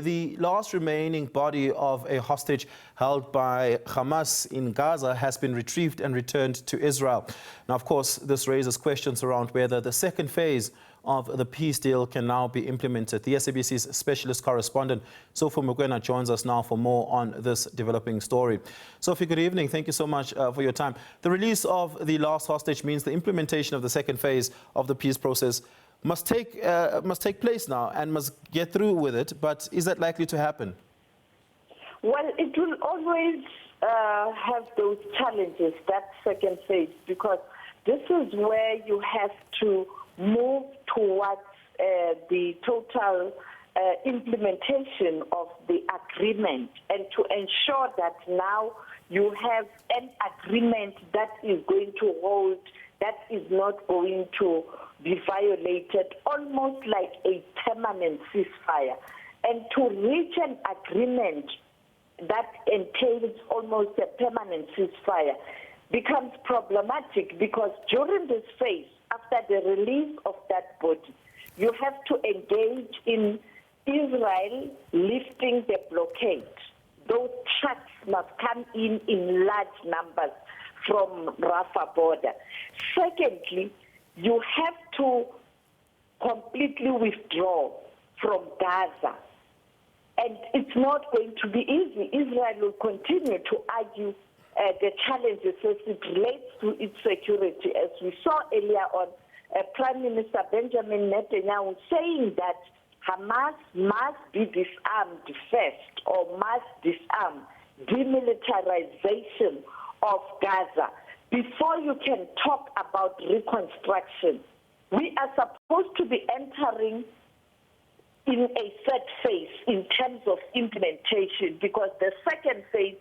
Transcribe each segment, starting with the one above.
the last remaining body of a hostage held by Hamas in Gaza has been retrieved and returned to Israel. Now, of course, this raises questions around whether the second phase of the peace deal can now be implemented. The SABC's specialist correspondent, Sophie Mokoena, joins us now for more on this developing story. Sophie, good evening. Thank you so much for your time. The release of the last hostage means the implementation of the second phase of the peace process must take place now and must get through with it. But is that likely to happen? Well, it will always have those challenges, that second phase, because this is where you have to move towards the total implementation of the agreement, and to ensure that now you have an agreement that is going to hold, that is not going to be violated, almost like a permanent ceasefire. And to reach an agreement that entails almost a permanent ceasefire becomes problematic, because during this phase, after the release of that body, you have to engage in Israel lifting the blockade. Those trucks must come in large numbers from Rafah border. Secondly, you have to completely withdraw from Gaza. And it's not going to be easy. Israel will continue to argue the challenges as it relates to its security. As we saw earlier on, Prime Minister Benjamin Netanyahu saying that Hamas must be disarmed first, or must disarm demilitarization of Gaza before you can talk about reconstruction. We are supposed to be entering in a third phase in terms of implementation, because the second phase,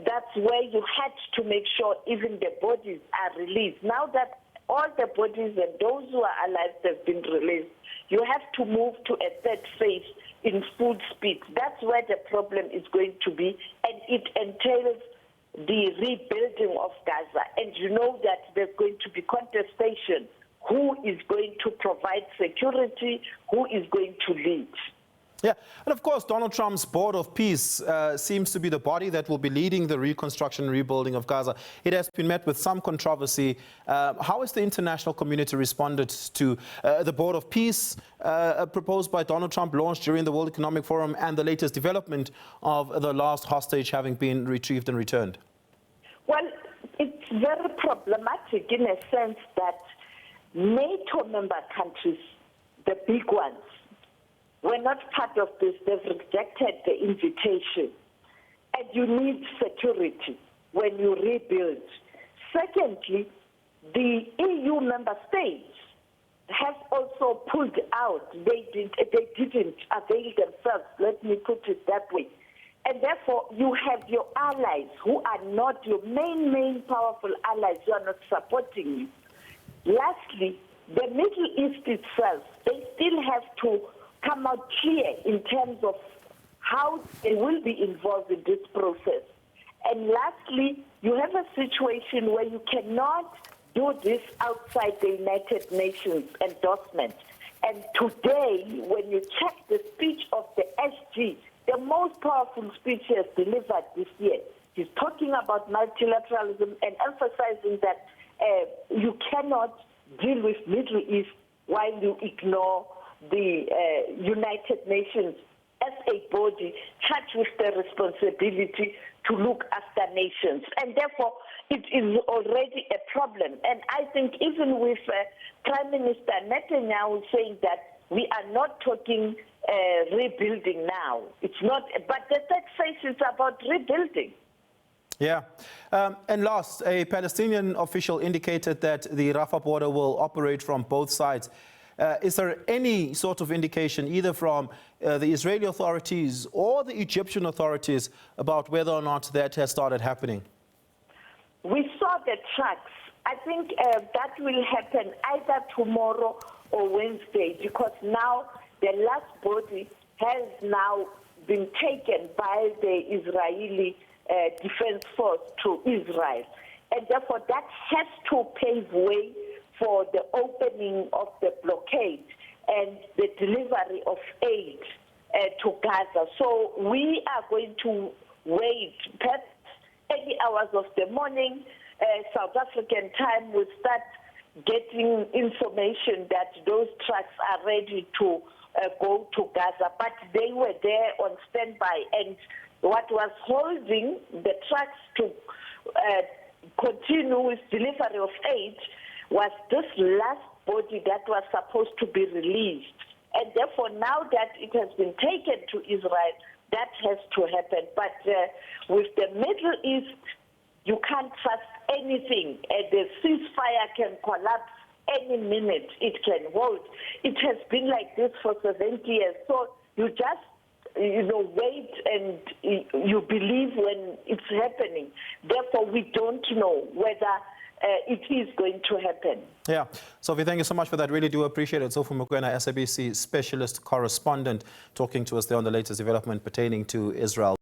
that's where you had to make sure even the bodies are released. Now that all the bodies and those who are alive have been released, you have to move to a third phase in full speed. That's where the problem is going to be, and it entails the rebuilding of Gaza. And you know that there's going to be contestation. Who is going to provide security? Who is going to lead? Yeah, and of course, Donald Trump's Board of Peace seems to be the body that will be leading the reconstruction and rebuilding of Gaza. It has been met with some controversy. How has the international community responded to the Board of Peace proposed by Donald Trump, launched during the World Economic Forum, and the latest development of the last hostage having been retrieved and returned? Well, it's very problematic in a sense that NATO member countries, the big ones, were not part of this. They've rejected the invitation. And you need security when you rebuild. Secondly, the EU member states have also pulled out. They didn't avail themselves, let me put it that way. And therefore, you have your allies who are not your main powerful allies, who are not supporting you. Lastly, the Middle East itself, they still have to come out clear in terms of how they will be involved in this process. And lastly, you have a situation where you cannot do this outside the United Nations endorsement. And today, when you check the speech of the SG, the most powerful speech he has delivered this year, he's talking about multilateralism and emphasizing that you cannot deal with Middle East while you ignore the United Nations as a body charged with the responsibility to look after nations. And therefore, it is already a problem. And I think even with Prime Minister Netanyahu saying that we are not talking rebuilding now, it's not, but the third phase is about rebuilding. Yeah. And last, a Palestinian official indicated that the Rafah border will operate from both sides. Is there any sort of indication, either from the Israeli authorities or the Egyptian authorities, about whether or not that has started happening? We saw the trucks. I think that will happen either tomorrow or Wednesday, because now the last body has now been taken by the Israeli Defense Force to Israel. And therefore, that has to pave way for the opening of the blockade and the delivery of aid to Gaza. So we are going to wait. Perhaps early hours of the morning, South African time, will start getting information that those trucks are ready to go to Gaza. But they were there on standby, and what was holding the trucks to continue with delivery of aid was this last body that was supposed to be released. And therefore, now that it has been taken to Israel, that has to happen. But with the Middle East, you can't trust anything. The ceasefire can collapse any minute. It can hold. It has been like this for 70 years. So you just wait and you believe when it's happening. Therefore, we don't know whether it is going to happen. Yeah. Sophie, thank you so much for that. Really do appreciate it. Sophie Mokoena, SABC specialist correspondent, talking to us there on the latest development pertaining to Israel.